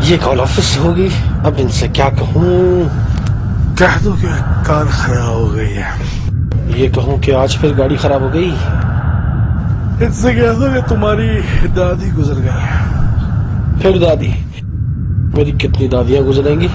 ये call office होगी। अब इनसे क्या कहूँ? कह दो कि कार खराब हो गई है। ये कहूँ कि आज फिर गाड़ी खराब हो गई। इनसे कह दो कि तुम्हारी दादी गुजर गई। फिर दादी? मेरी कितनी दादियां गुजरेंगी।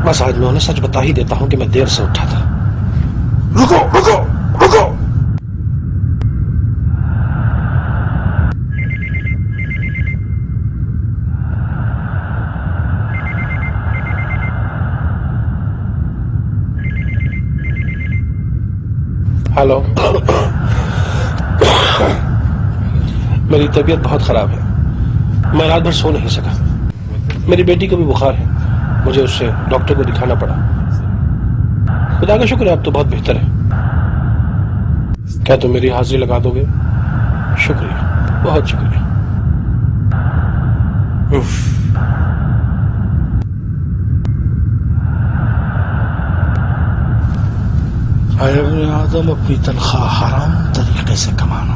बस आज मैं उन्हें सच बता ही देता हूँ कि मैं देर से उठा था। रुको रुको रुको। हेलो। मेरी तबीयत बहुत खराब है। मैं रात भर सो नहीं सका। मेरी बेटी को भी बुखार है। मुझे उससे डॉक्टर को दिखाना पड़ा। खुदा का शुक्र है अब तो बहुत बेहतर है। क्या तुम मेरी हाजिरी लगा दोगे? शुक्रिया, बहुत शुक्रिया। आदम अपनी तनख्वाह हराम तरीके से कमाना।